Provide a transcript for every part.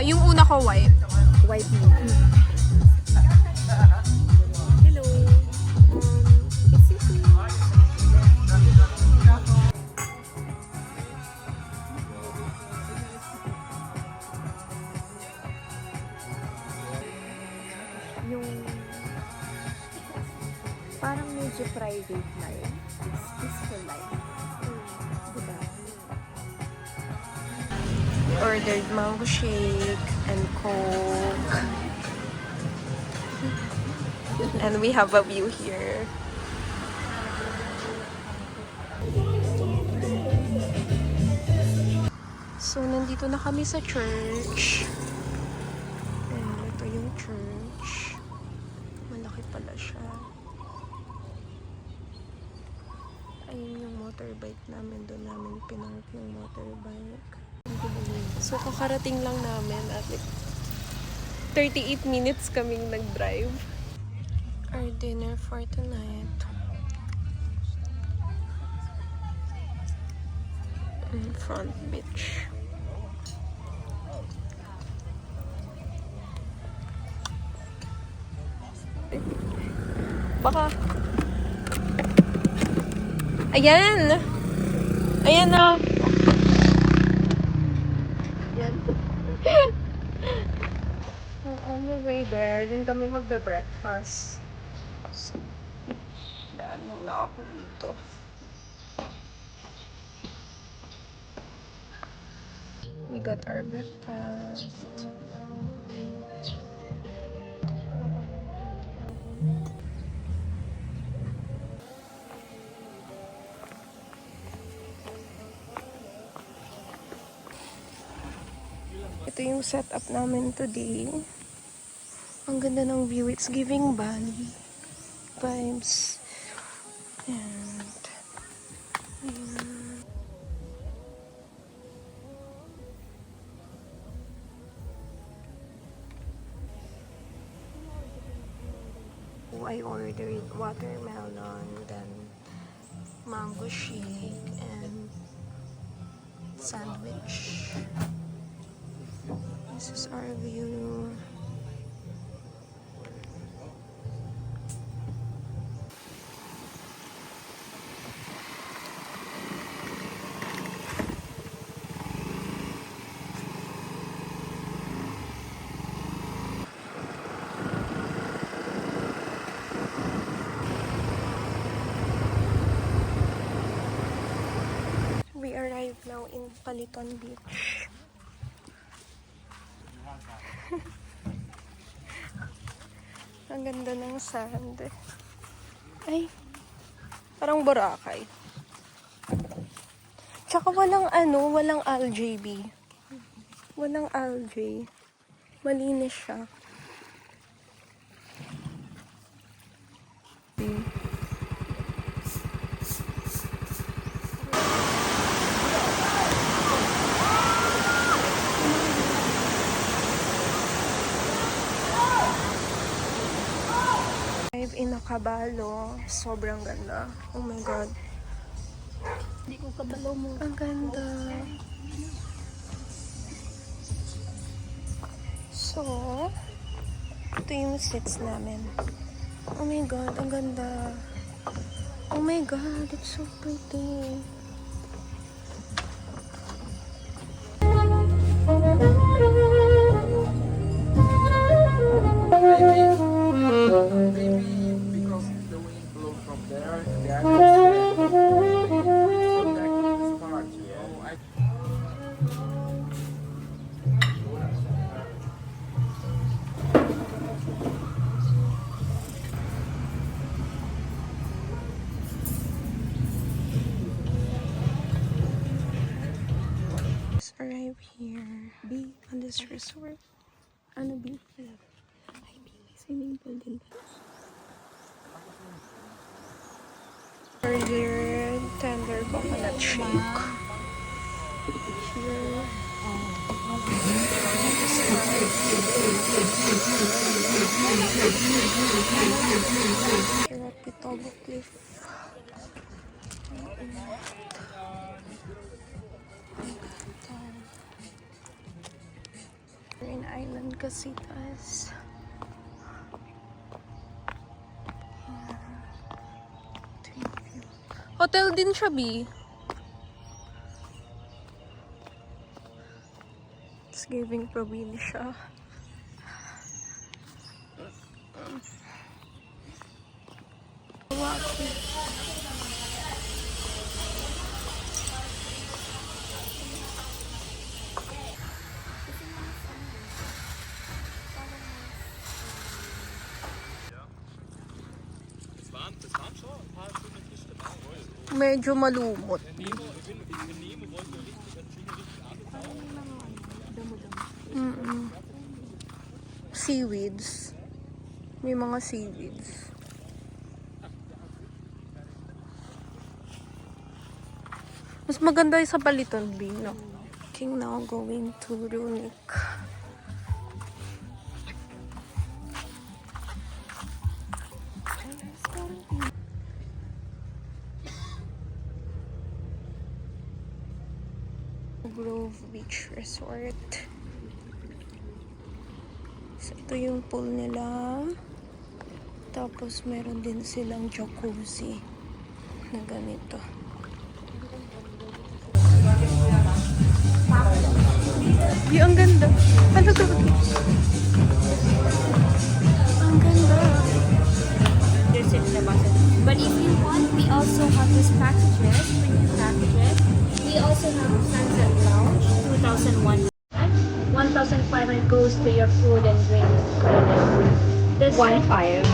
Yung una ko white. White moon. Hello. Excuse me. Yung parang medyo private life is peaceful life. Diba? Ordered mango shake and coke. And we have a view here. So, nandito na kami sa church. Ayan, ito yung church. Malaki pala siya. Ayun yung motorbike namin. Doon namin pinark yung motorbike. So, kakarating lang namin at like 38 minutes kaming nag-drive. Our dinner for tonight. In Front Beach. Baka. Ayan! Ayan na! Ayan. On the way there, din kami magbe-breakfast. Daan muna ako dito. We got our breakfast. Ito yung setup namin today. Ang ganda ng view. It's giving Bali vibes. And ayan. I ordered watermelon, then mango shake, and sandwich. This is our view. We arrived now in Paliton Beach. Ang ganda ng sand. Ay, parang Boracay. Tsaka walang walang LJB. Walang LJ. Malinis siya. In Nakabalo. Sobrang ganda. Oh my God. Hindi ko kabalo mo. Ang ganda. So, ito yung seats namin. Oh my God, ang ganda. Oh my God, it's so pretty. Arrive here. B on this resort. Ano B? Ay, B. May swimming pool din ba? Burger, tender coconut shake. Here. Here at Pitobo Cliff. Island Casitas. Hotel din siya, B. It's giving probinsya. Das waren schon ein paar schöne Fische dabei. Medyo malumot. Nemo, ich finde Nemo wollte richtig, das fing richtig an. Mm-mm. Seaweeds. May mga seaweeds. Mas maganda yung sa Baliton, B, no? King now going to Runic. Grove Beach Resort. So, ito yung pool nila. Tapos, meron din silang jacuzzi na ganito. Yung ang ganda. Ano to? Ang ganda. But if you want, we also have these packages, premium packages. We also have Sunset Lounge, 2,001. 1,500 goes to your food and drink credit. This 1,500.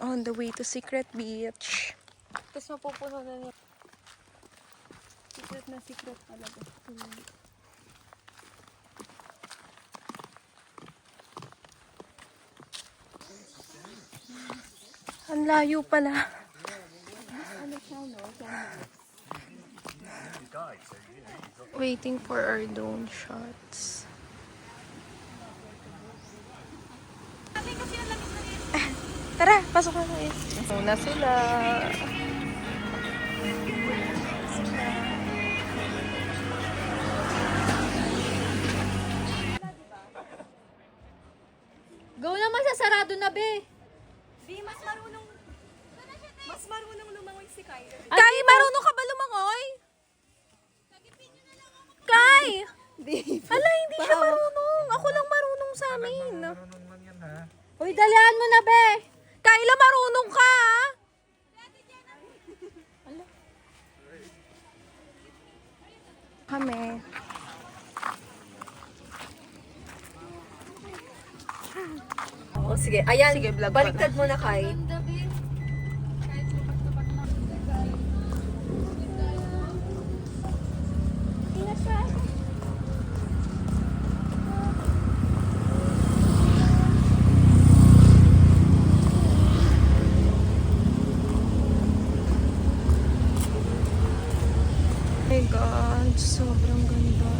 On the way to Secret Beach. Tapos mapupuno na niya. Secret na secret talaga. Ang layo pala. Waiting for our drone shots. Tara, pasok na tayo. Muna sila. Go naman sa sarado na, be. Mas marunong lumangoy si Kyra. Kai, marunong ka ba lumangoy? Kai! Hala, hindi siya marunong. Ako lang marunong sa amin. Uy, dalihan mo na, be. Kayla, marunong ka, ha? Kami. O sige, ayan. Sige, vlog ko Baliktad mo na, Kai. Oh my God, sobrang ganda.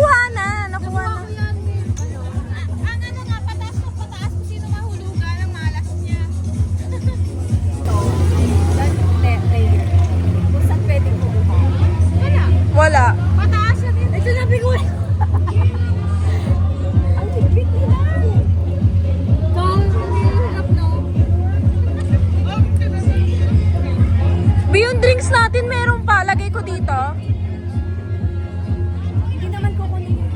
Nakuha na. Nakuha na. Ang ano nga, pataas kung sino mahulugan ang malas niya. Kung saan pwedeng kumuha. Wala. Pataas na din. Ay, sinabi ko eh. Ang higpit nila. Hirap, no? Ba yung drinks natin meron pa. Lagay ko dito. Hindi naman kukunin yun.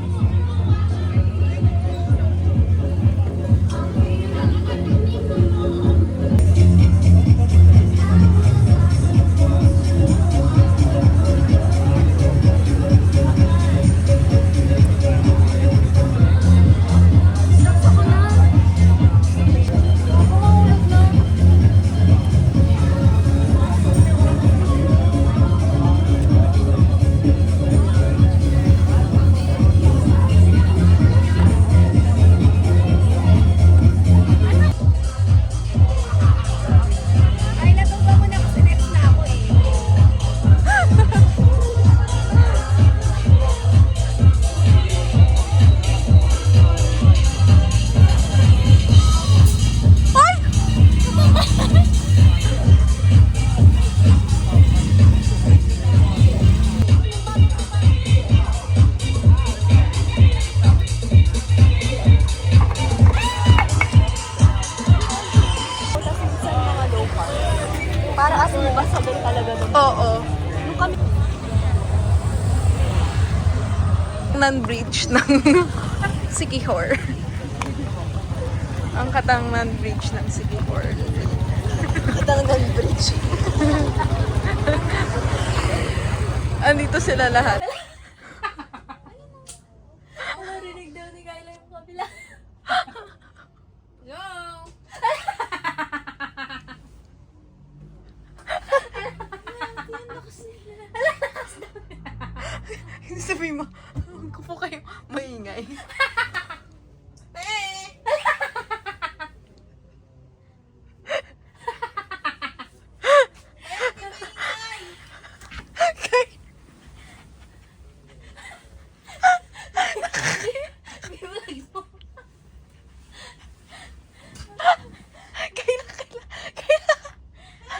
Ay, natumba mo na kasi next na ako eh. Para as mabasagan talaga ng Oo. Non-bridge ng Siquijor. Ang katang bridge ng Siquijor. Katanggal bridge. Andito sila lahat. Ang marinig daw ni Kyla yung kabila. Go! Sabi mo, kung po kayo maingay.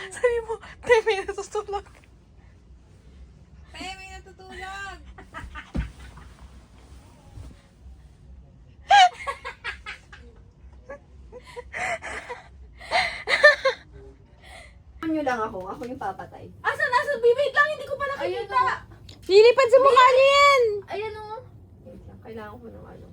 Sabi mo, 10 minutes tutulog. Ay, may natutulog! Nyo lang ako yung papatay. Asa? Nasa bibig lang, hindi ko pa nakikita! Lilipad sa mukha niya yan! Ayan o. Wait lang, kailangan ko ng ano.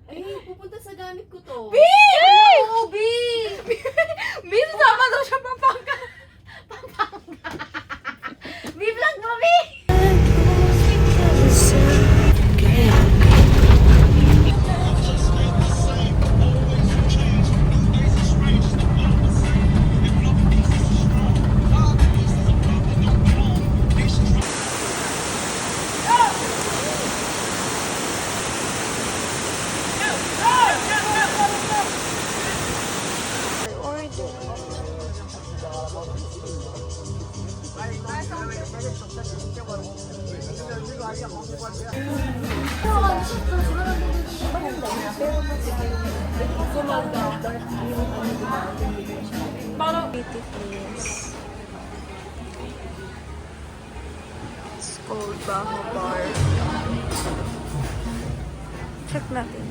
Ay, pupunta sa gamit ko to. B! Oo, B! B, sasama daw siya Pampanga. Pampanga. B, vlog mo, B! Pretty place. It's called Baho Bar. Check natin.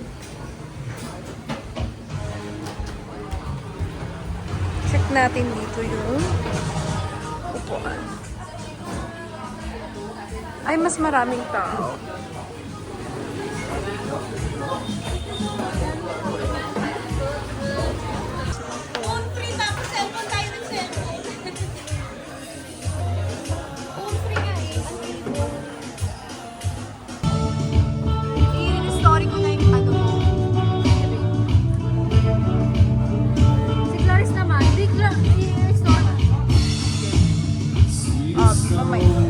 Check natin dito yung upuan. Ay, mas maraming tao. I-story ko na yung ano mo. Si Clarice naman, i-story.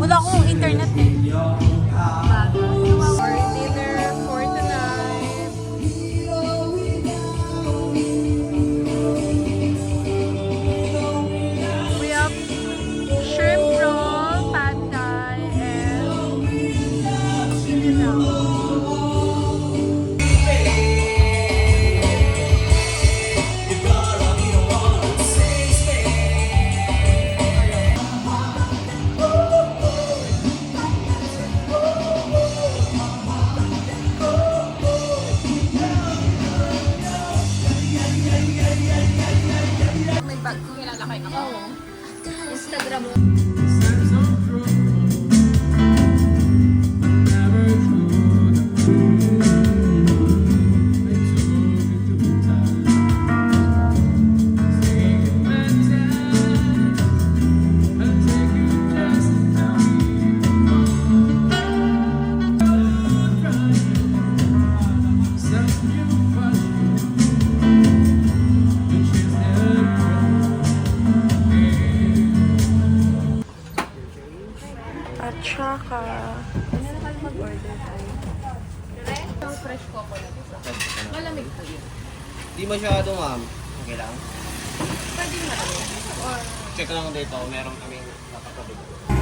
Wala akong internet eh. For dinner for tonight. Instagram mo. At saka, mag-order tayo. Fresh coconut. Malamig po yun. Di masyado, ma'am. Okay lang. Pwede malamig. Or Check lang dito, meron kaming nakakabit.